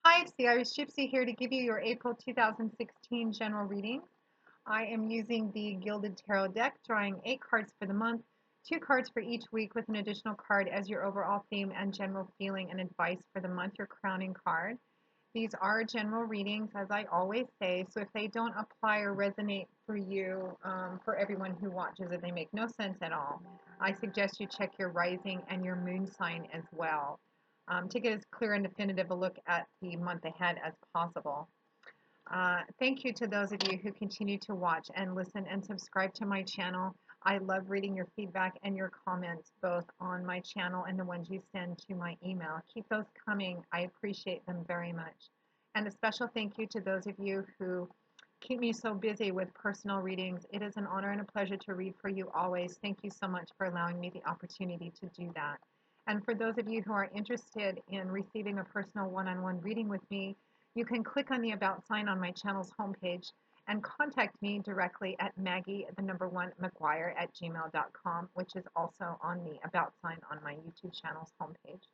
Hi, it's the Irish Gypsy here to give you your April 2016 general reading. I am using the Gilded Tarot deck, drawing 8 cards for the month, 2 cards for each week with an additional card as your overall theme and general feeling and advice for the month, your crowning card. These are general readings, as I always say, so if they don't apply or resonate for you, for everyone who watches it, they make no sense at all. I suggest you check your rising and your moon sign as well to get as clear and definitive a look at the month ahead as possible. Thank you to those of you who continue to watch and listen and subscribe to my channel. I love reading your feedback and your comments both on my channel and the ones you send to my email. Keep those coming. I appreciate them very much. And a special thank you to those of you who keep me so busy with personal readings. It is an honor and a pleasure to read for you always. Thank you so much for allowing me the opportunity to do that. And for those of you who are interested in receiving a personal one-on-one reading with me, you can click on the About sign on my channel's homepage and contact me directly at Maggie1McGuire@gmail.com, which is also on the About sign on my YouTube channel's homepage.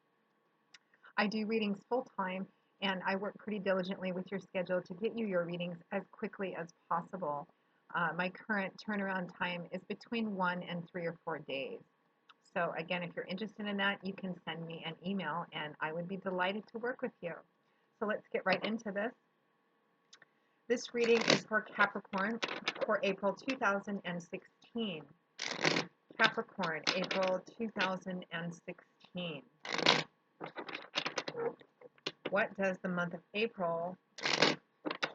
I do readings full time and I work pretty diligently with your schedule to get you your readings as quickly as possible. My current turnaround time is between 1 and 3 or 4 days. So again, if you're interested in that, you can send me an email and I would be delighted to work with you. So let's get right into this. This reading is for Capricorn for April 2016. Capricorn, April 2016. What does the month of April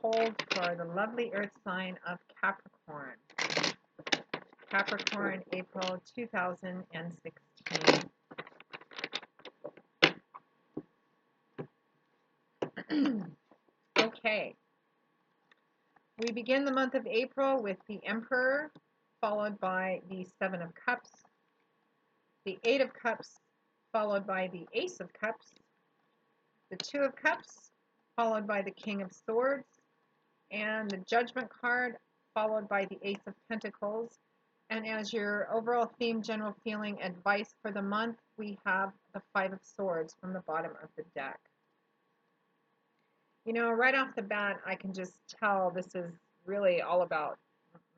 hold for the lovely earth sign of Capricorn? Capricorn, April 2016. Okay. We begin the month of April with the Emperor, followed by the Seven of Cups, the Eight of Cups, followed by the Ace of Cups, the Two of Cups, followed by the King of Swords, and the Judgment card, followed by the Ace of Pentacles. And as your overall theme, general feeling, advice for the month, we have the Five of Swords from the bottom of the deck. You know, right off the bat, I can just tell this is really all about,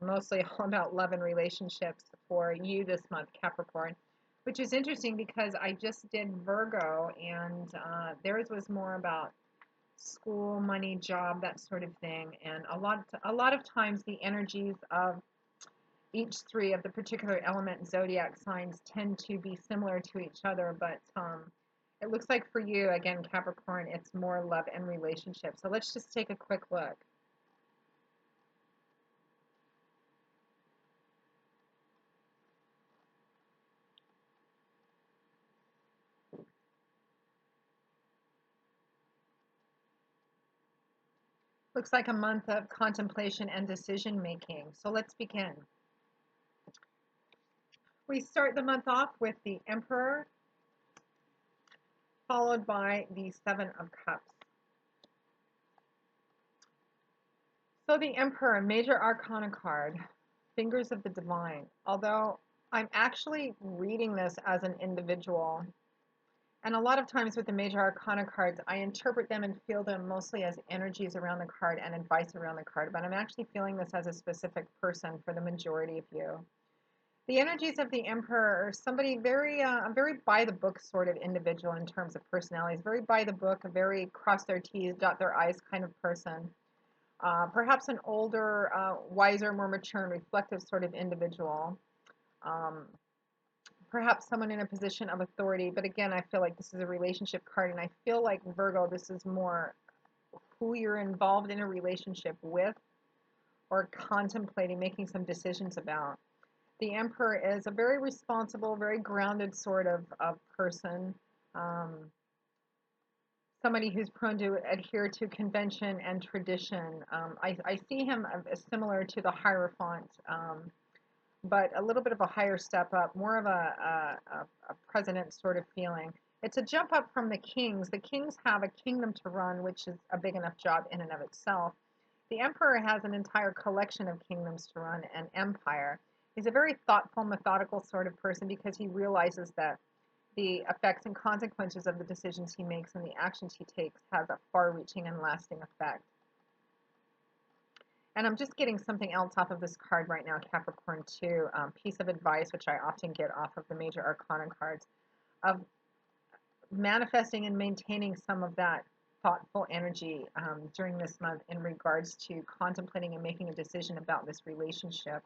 mostly all about love and relationships for you this month, Capricorn, which is interesting because I just did Virgo and theirs was more about school, money, job, that sort of thing. And a lot of times the energies of each three of the particular element zodiac signs tend to be similar to each other, but it looks like for you, again, Capricorn, it's more love and relationships. So let's just take a quick look. Looks like a month of contemplation and decision making. So let's begin. We start the month off with the Emperor, followed by the Seven of Cups. So the Emperor, major arcana card, fingers of the divine. Although I'm actually reading this as an individual, and a lot of times with the major arcana cards, I interpret them and feel them mostly as energies around the card and advice around the card, but I'm actually feeling this as a specific person for the majority of you. The energies of the Emperor are somebody very, very by the book sort of individual in terms of personalities, very by the book, a very cross their T's, dot their I's kind of person. Perhaps an older, wiser, more mature and reflective sort of individual. Perhaps someone in a position of authority, but again, I feel like this is a relationship card, and I feel like Virgo, this is more who you're involved in a relationship with or contemplating making some decisions about. The Emperor is a very responsible, very grounded sort of person. Somebody who's prone to adhere to convention and tradition. I see him as similar to the Hierophant, but a little bit of a higher step up, more of a president sort of feeling. It's a jump up from the kings. The kings have a kingdom to run, which is a big enough job in and of itself. The emperor has an entire collection of kingdoms to run, an empire. He's a very thoughtful, methodical sort of person because he realizes that the effects and consequences of the decisions he makes and the actions he takes has a far-reaching and lasting effect. And I'm just getting something else off of this card right now, Capricorn, too. Piece of advice, which I often get off of the major arcana cards, of manifesting and maintaining some of that thoughtful energy during this month in regards to contemplating and making a decision about this relationship,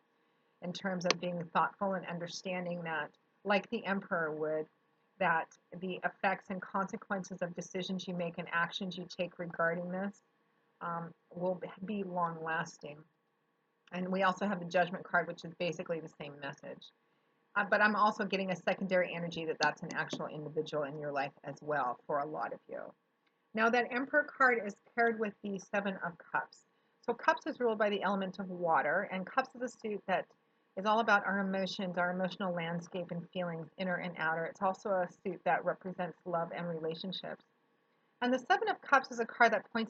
in terms of being thoughtful and understanding that, like the Emperor would, that the effects and consequences of decisions you make and actions you take regarding this will be long lasting. And we also have the Judgment card, which is basically the same message. But I'm also getting a secondary energy that that's an actual individual in your life as well for a lot of you. Now that Emperor card is paired with the Seven of Cups. So Cups is ruled by the element of water, and Cups is a suit that is all about our emotions, our emotional landscape and feelings, inner and outer. It's also a suit that represents love and relationships. And the Seven of Cups is a card that can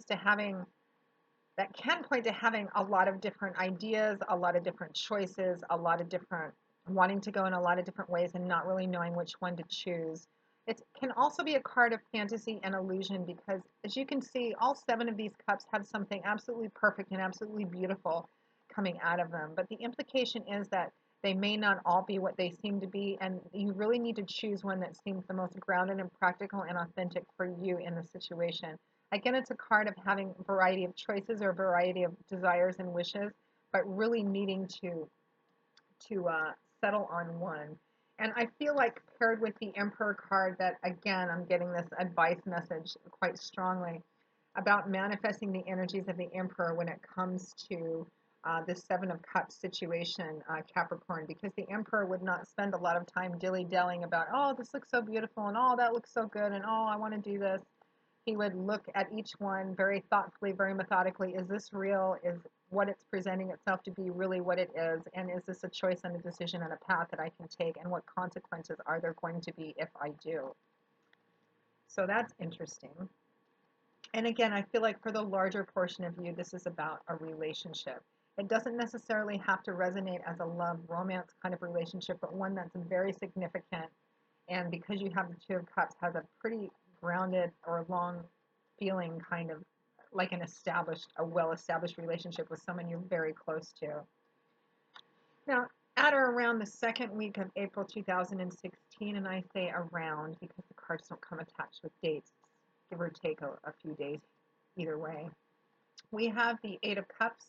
point to having a lot of different ideas, a lot of different choices, a lot of different wanting to go in a lot of different ways and not really knowing which one to choose. It can also be a card of fantasy and illusion because, as you can see, all seven of these cups have something absolutely perfect and absolutely beautiful coming out of them. But the implication is that they may not all be what they seem to be, and you really need to choose one that seems the most grounded and practical and authentic for you in the situation. Again, it's a card of having a variety of choices or a variety of desires and wishes, but really needing to settle on one. And I feel like paired with the Emperor card that, again, I'm getting this advice message quite strongly about manifesting the energies of the Emperor when it comes to the Seven of Cups situation, Capricorn, because the Emperor would not spend a lot of time dilly-dallying about, oh, this looks so beautiful, and oh, that looks so good, and oh, I want to do this. He would look at each one very thoughtfully, very methodically. Is this real? Is what it's presenting itself to be really what it is? And is this a choice and a decision and a path that I can take? And what consequences are there going to be if I do? So that's interesting. And again, I feel like for the larger portion of you, this is about a relationship. It doesn't necessarily have to resonate as a love romance kind of relationship, but one that's very significant. And because you have the Two of Cups, has a pretty grounded or long feeling, kind of like a well-established relationship with someone you're very close to. Now, at or around the second week of April 2016, and I say around because the cards don't come attached with dates, give or take a few days either way, we have the Eight of Cups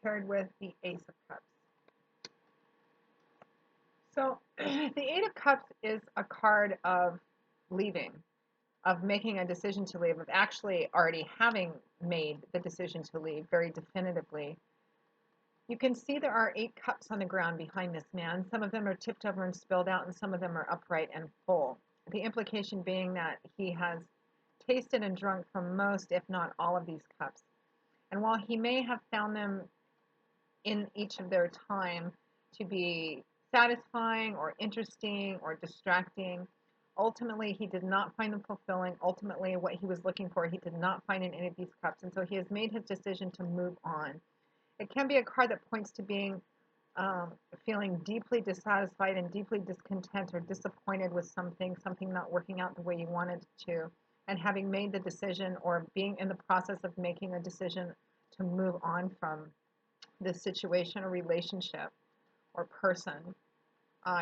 paired with the Ace of Cups. So the Eight of Cups is a card of leaving, of making a decision to leave, of actually already having made the decision to leave very definitively. You can see there are 8 cups on the ground behind this man. Some of them are tipped over and spilled out, and some of them are upright and full. The implication being that he has tasted and drunk from most, if not all, of these cups. And while he may have found them in each of their time to be satisfying or interesting or distracting, ultimately he did not find them fulfilling. Ultimately, what he was looking for, he did not find in any of these cups. And so he has made his decision to move on. It can be a card that points to being feeling deeply dissatisfied and deeply discontent or disappointed with something not working out the way you wanted it to, and having made the decision or being in the process of making a decision to move on from this situation or relationship or person.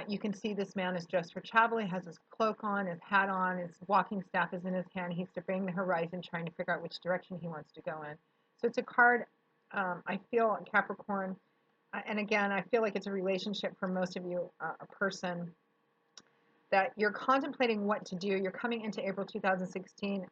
You can see this man is dressed for travel. He has his cloak on, his hat on, his walking staff is in his hand. He's surveying the horizon, trying to figure out which direction he wants to go in. So it's a card, I feel, Capricorn, and again, I feel like it's a relationship for most of you, a person that you're contemplating what to do. You're coming into April 2016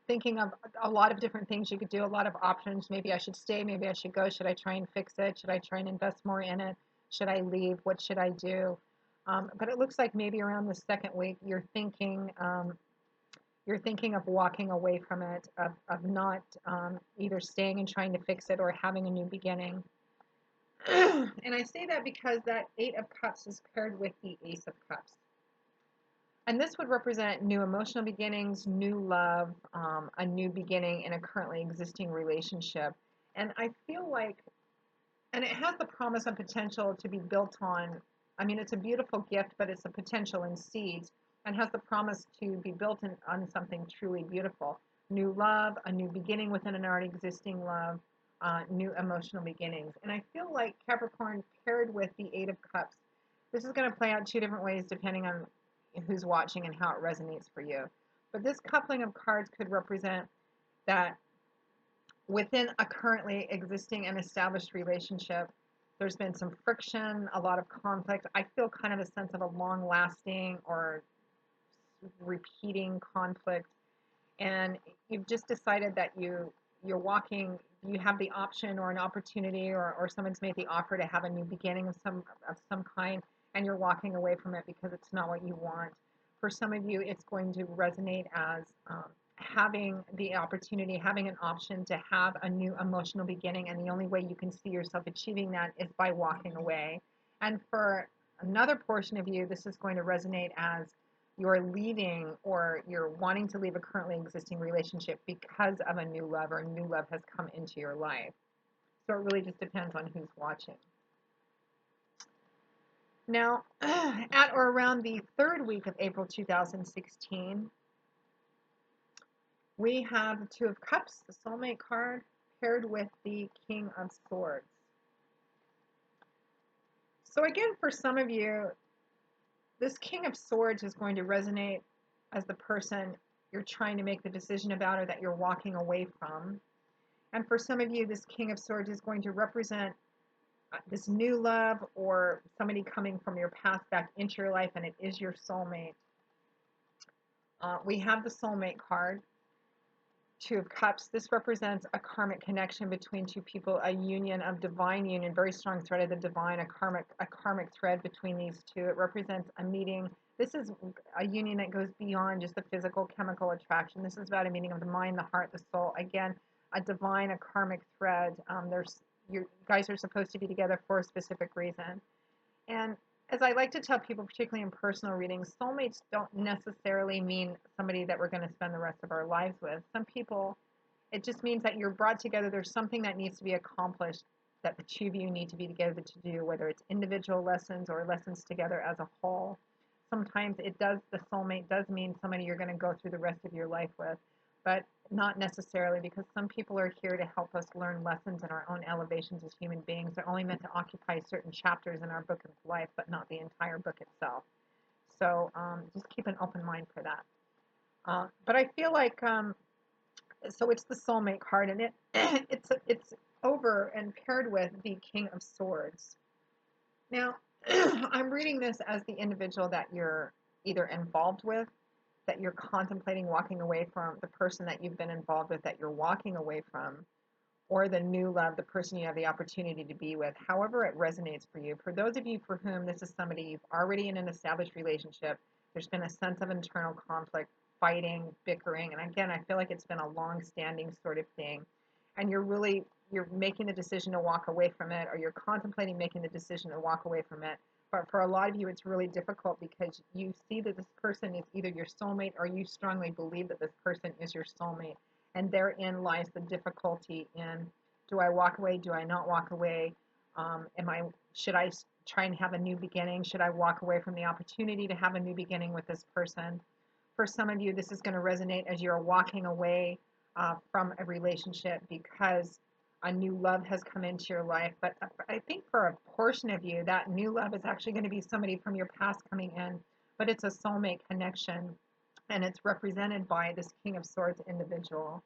thinking of a lot of different things you could do, a lot of options. Maybe I should stay, maybe I should go. Should I try and fix it? Should I try and invest more in it? Should I leave? What should I do? But it looks like maybe around the second week you're thinking of walking away from it, of not either staying and trying to fix it or having a new beginning. And I say that because that Eight of Cups is paired with the Ace of Cups. And this would represent new emotional beginnings, new love, a new beginning in a currently existing relationship. And I feel like, and it has the promise and potential to be built on I mean, it's a beautiful gift, but it's a potential in seeds and has the promise to be built on something truly beautiful. New love, a new beginning within an already existing love, new emotional beginnings. And I feel like Capricorn paired with the Eight of Cups, this is going to play out two different ways depending on who's watching and how it resonates for you. But this coupling of cards could represent that within a currently existing and established relationship, there's been some friction, a lot of conflict. I feel kind of a sense of a long lasting or repeating conflict. And you've just decided that you're walking, you have the option or an opportunity, or someone's made the offer to have a new beginning of some kind, and you're walking away from it because it's not what you want. For some of you, it's going to resonate as having the opportunity, having an option to have a new emotional beginning, and the only way you can see yourself achieving that is by walking away. And for another portion of you, this is going to resonate as you're leaving or you're wanting to leave a currently existing relationship because of a new love, or a new love has come into your life. So it really just depends on who's watching. Now, at or around the third week of April 2016, we have the Two of Cups, the soulmate card, paired with the King of Swords. So again, for some of you, this King of Swords is going to resonate as the person you're trying to make the decision about or that you're walking away from. And for some of you, this King of Swords is going to represent this new love or somebody coming from your past back into your life, and it is your soulmate. We have the soulmate card, Two of Cups. This represents a karmic connection between two people, a union of divine union, very strong thread of the divine, a karmic thread between these two. It represents a meeting. This is a union that goes beyond just the physical chemical attraction. This is about a meeting of the mind, the heart, the soul. Again, a divine, a karmic thread. You guys are supposed to be together for a specific reason. And as I like to tell people, particularly in personal readings, soulmates don't necessarily mean somebody that we're going to spend the rest of our lives with. Some people, it just means that you're brought together. There's something that needs to be accomplished that the two of you need to be together to do, whether it's individual lessons or lessons together as a whole. Sometimes the soulmate does mean somebody you're going to go through the rest of your life with, but not necessarily, because some people are here to help us learn lessons in our own elevations as human beings. They're only meant to occupy certain chapters in our book of life, but not the entire book itself. So just keep an open mind for that. But I feel like, so it's the soulmate card, and it's over and paired with the King of Swords. Now, I'm reading this as the individual that you're either involved with, that you're contemplating walking away from, the person that you've been involved with that you're walking away from, or the new love, the person you have the opportunity to be with, however it resonates for you. For those of you for whom this is somebody you've already in an established relationship, there's been a sense of internal conflict, fighting, bickering, and again, I feel like it's been a long-standing sort of thing, and you're making the decision to walk away from it, or you're contemplating making the decision to walk away from it. But for a lot of you, it's really difficult because you see that this person is either your soulmate, or you strongly believe that this person is your soulmate. And therein lies the difficulty in, do I walk away? Do I not walk away? Should I try and have a new beginning? Should I walk away from the opportunity to have a new beginning with this person? For some of you, this is going to resonate as you're walking away from a relationship because a new love has come into your life. But I think for a portion of you, that new love is actually going to be somebody from your past coming in, but it's a soulmate connection, and it's represented by this King of Swords individual.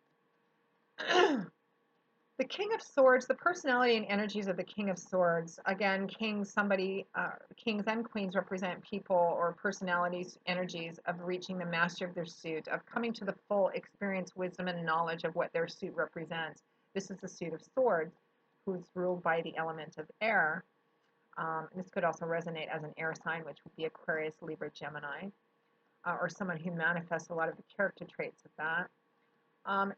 The King of Swords, the personality and energies of the King of Swords, again, kings and queens represent people or personalities, energies of reaching the mastery of their suit, of coming to the full experience, wisdom, and knowledge of what their suit represents. This is the suit of swords, who's ruled by the element of air. This could also resonate as an air sign, which would be Aquarius, Libra, Gemini, or someone who manifests a lot of the character traits of that.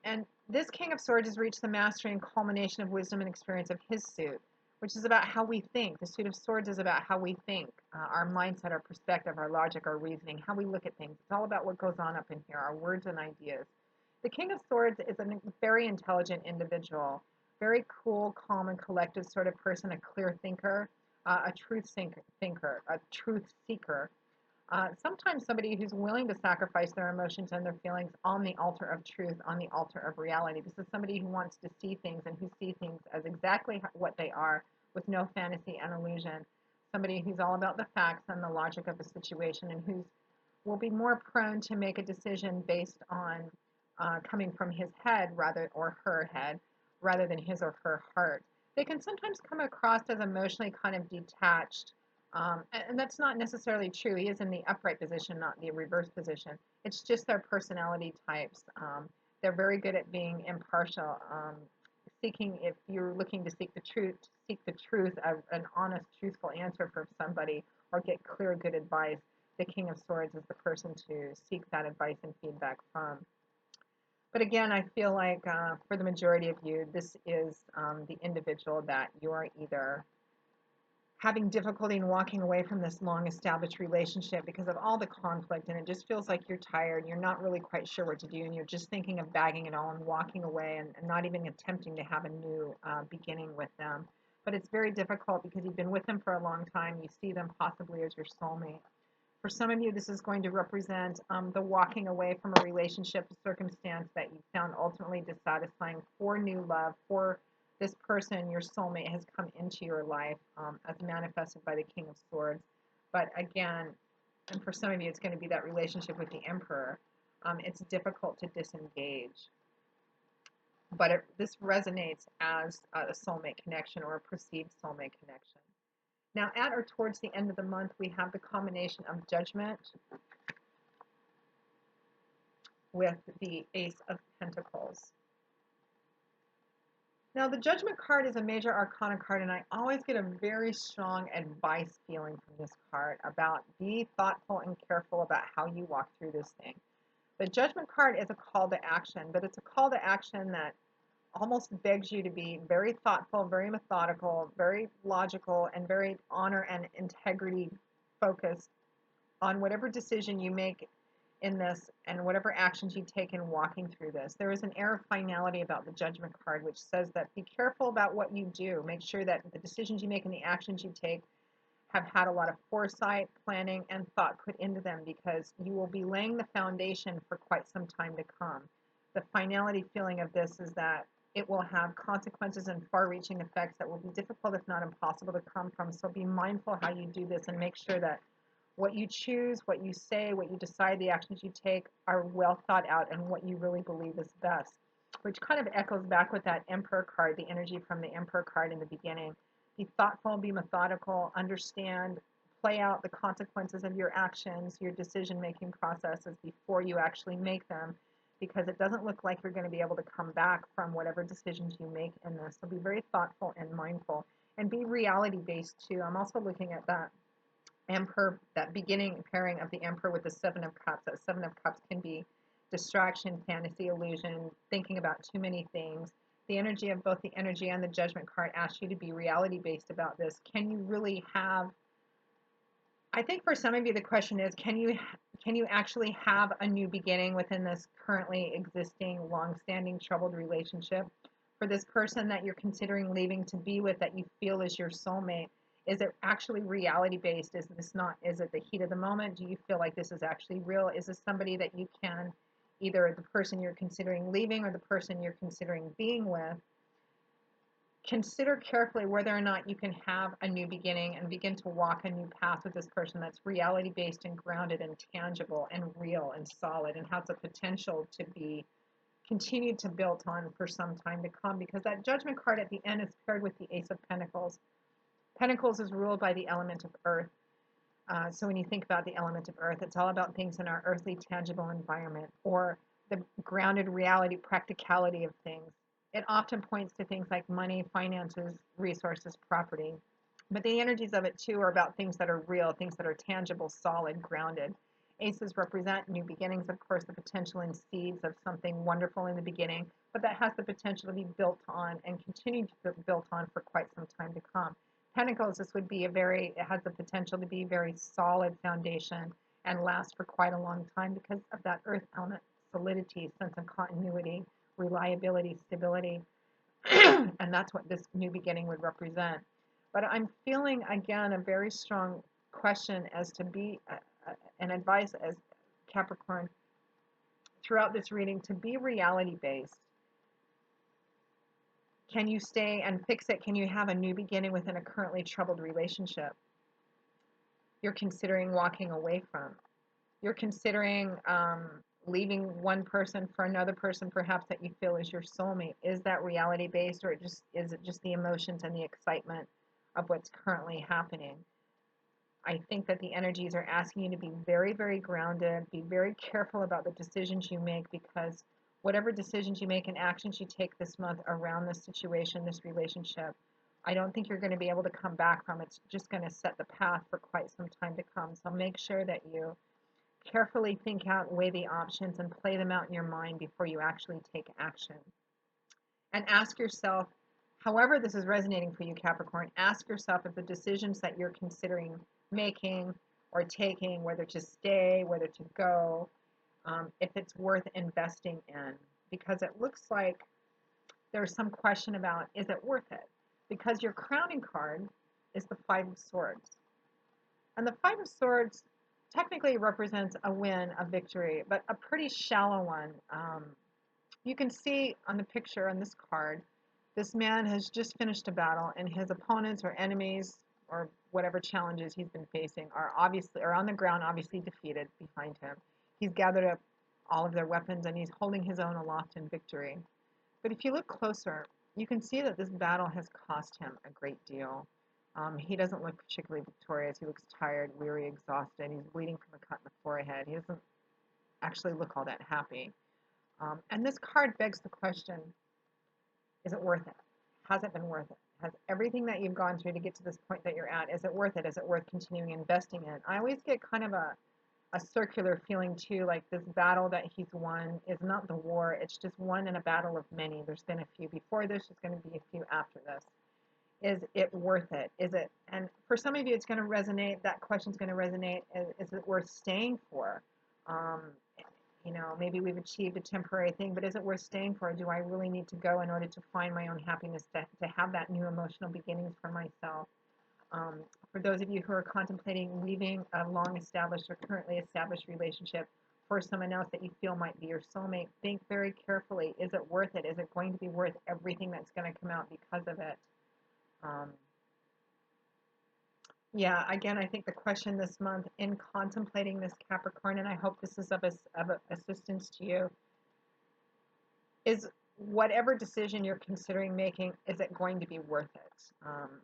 And this King of Swords has reached the mastery and culmination of wisdom and experience of his suit, which is about how we think. The suit of swords is about how we think, our mindset, our perspective, our logic, our reasoning, how we look at things. It's all about what goes on up in here, our words and ideas. The King of Swords is a very intelligent individual, very cool, calm, and collected sort of person, a clear thinker, a thinker, a truth seeker. Sometimes somebody who's willing to sacrifice their emotions and their feelings on the altar of truth, on the altar of reality. This is somebody who wants to see things and who sees things as exactly what they are with no fantasy and illusion. Somebody who's all about the facts and the logic of the situation and who's will be more prone to make a decision based on coming from his head rather or her head rather than his or her heart. They can sometimes come across as emotionally kind of detached, and that's not necessarily true. He is in the upright position, not the reverse position. It's just their personality types. They're very good at being impartial. Seeking, if you're looking to seek the truth, an honest, truthful answer from somebody, or get clear, good advice. The King of Swords is the person to seek that advice and feedback from. But again, I feel like for the majority of you, this is the individual that you are either having difficulty in walking away from this long established relationship because of all the conflict, and it just feels like you're tired, you're not really quite sure what to do, and you're just thinking of bagging it all and walking away and not even attempting to have a new beginning with them. But it's very difficult because you've been with them for a long time. You see them possibly as your soulmate. For some of you, this is going to represent the walking away from a relationship, a circumstance that you found ultimately dissatisfying for new love, for this person, your soulmate, has come into your life as manifested by the King of Swords. But again, and for some of you, it's going to be that relationship with the Emperor. It's difficult to disengage. But this resonates as a soulmate connection or a perceived soulmate connection. Now, at or towards the end of the month, we have the combination of Judgment with the Ace of Pentacles. Now, the Judgment card is a major arcana card, and I always get a very strong advice feeling from this card about be thoughtful and careful about how you walk through this thing. The Judgment card is a call to action, but it's a call to action that almost begs you to be very thoughtful, very methodical, very logical, and very honor and integrity focused on whatever decision you make in this and whatever actions you take in walking through this. There is an air of finality about the Judgment card, which says that be careful about what you do. Make sure that the decisions you make and the actions you take have had a lot of foresight, planning, and thought put into them, because you will be laying the foundation for quite some time to come. The finality feeling of this is that it will have consequences and far-reaching effects that will be difficult, if not impossible, to come from. So be mindful how you do this and make sure that what you choose, what you say, what you decide, the actions you take are well thought out and what you really believe is best, which kind of echoes back with that Emperor card, the energy from the Emperor card in the beginning. Be thoughtful, be methodical, understand, play out the consequences of your actions, your decision-making processes before you actually make them, because it doesn't look like you're going to be able to come back from whatever decisions you make in this. So be very thoughtful and mindful, and be reality-based too. I'm also looking at that Emperor, that beginning pairing of the Emperor with the Seven of Cups. That Seven of Cups can be distraction, fantasy, illusion, thinking about too many things. The energy of both the energy and the Judgment card asks you to be reality based about this. Can you really have, I think for some of you the question is, can you actually have a new beginning within this currently existing long-standing troubled relationship? For this person that you're considering leaving to be with, that you feel is your soulmate, is it actually reality based? Is it the heat of the moment? Do you feel like this is actually real? Is this somebody that you can, either the person you're considering leaving or the person you're considering being with, consider carefully whether or not you can have a new beginning and begin to walk a new path with this person that's reality based and grounded and tangible and real and solid, and has the potential to be continued to build on for some time to come, because that Judgment card at the end is paired with the Ace of Pentacles. Pentacles is ruled by the element of earth. So when you think about the element of earth, it's all about things in our earthly tangible environment, or the grounded reality, practicality of things. It often points to things like money, finances, resources, property. But the energies of it too are about things that are real, things that are tangible, solid, grounded. Aces represent new beginnings, of course, the potential and seeds of something wonderful in the beginning, but that has the potential to be built on and continue to be built on for quite some time to come. Pentacles, this would be it has the potential to be a very solid foundation and last for quite a long time because of that earth element, solidity, sense of continuity, reliability, stability. And that's what this new beginning would represent. But I'm feeling again a very strong question as to be an advice as Capricorn throughout this reading to be reality based. Can you stay and fix it? Can you have a new beginning within a currently troubled relationship you're considering walking away from? You're considering leaving one person for another person, perhaps that you feel is your soulmate. Is that reality based, or is it just the emotions and the excitement of what's currently happening? I think that the energies are asking you to be very, very grounded, be very careful about the decisions you make, because whatever decisions you make and actions you take this month around this situation, this relationship, I don't think you're going to be able to come back from. It's just going to set the path for quite some time to come. So make sure that you carefully think out, weigh the options, and play them out in your mind before you actually take action. And ask yourself, however this is resonating for you, Capricorn, ask yourself if the decisions that you're considering making or taking, whether to stay, whether to go, if it's worth investing in. Because it looks like there's some question about, is it worth it? Because your crowning card is the Five of Swords. And the Five of Swords technically represents a win, a victory, but a pretty shallow one. You can see on the picture on this card, this man has just finished a battle, and his opponents or enemies or whatever challenges he's been facing are on the ground, obviously defeated behind him. He's gathered up all of their weapons and he's holding his own aloft in victory. But if you look closer, you can see that this battle has cost him a great deal. He doesn't look particularly victorious. He looks tired, weary, exhausted. He's bleeding from a cut in the forehead. He doesn't actually look all that happy. And this card begs the question, is it worth it? Has it been worth it? Has everything that you've gone through to get to this point that you're at, is it worth it? Is it worth continuing investing in? I always get kind of a circular feeling too, like this battle that he's won is not the war. It's just one in a battle of many. There's been a few before this. There's going to be a few after this. Is it worth it? Is it? And for some of you, it's going to resonate. That question's going to resonate. Is it worth staying for? Um, maybe we've achieved a temporary thing, but is it worth staying for? Do I really need to go in order to find my own happiness, to have that new emotional beginnings for myself? Um, for those of you who are contemplating leaving a long established or currently established relationship for someone else that you feel might be your soulmate, think very carefully. Is it worth it? Is it going to be worth everything that's going to come out because of it? Um, yeah, again, I think the question this month in contemplating this, Capricorn, and I hope this is of assistance to you, is whatever decision you're considering making, is it going to be worth it?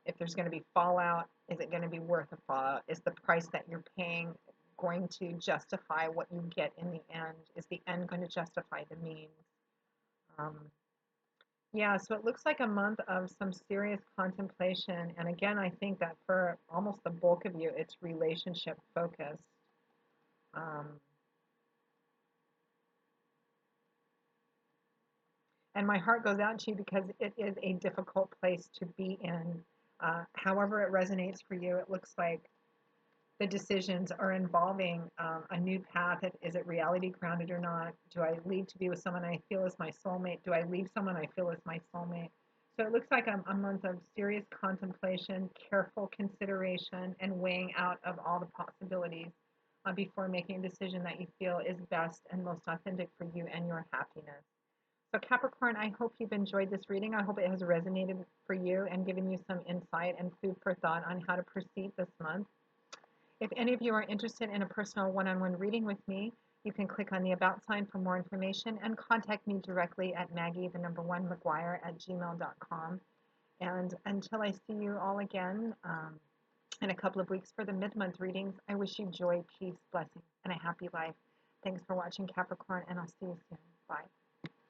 If there's going to be fallout, is it going to be worth the fallout? Is the price that you're paying going to justify what you get in the end? Is the end going to justify the means? Um, yeah, so it looks like a month of some serious contemplation. And again, I think that for almost the bulk of you, it's relationship focused. Um, and my heart goes out to you because it is a difficult place to be in. However it resonates for you, it looks like the decisions are involving a new path. Is it reality grounded or not? Do I leave to be with someone I feel is my soulmate? Do I leave someone I feel is my soulmate? So it looks like a month of serious contemplation, careful consideration, and weighing out of all the possibilities before making a decision that you feel is best and most authentic for you and your happiness. So Capricorn, I hope you've enjoyed this reading. I hope it has resonated for you and given you some insight and food for thought on how to proceed this month. If any of you are interested in a personal one-on-one reading with me, you can click on the About sign for more information and contact me directly at Maggie1McGuire@gmail.com. And until I see you all again in a couple of weeks for the mid-month readings, I wish you joy, peace, blessings, and a happy life. Thanks for watching, Capricorn, and I'll see you soon. Bye.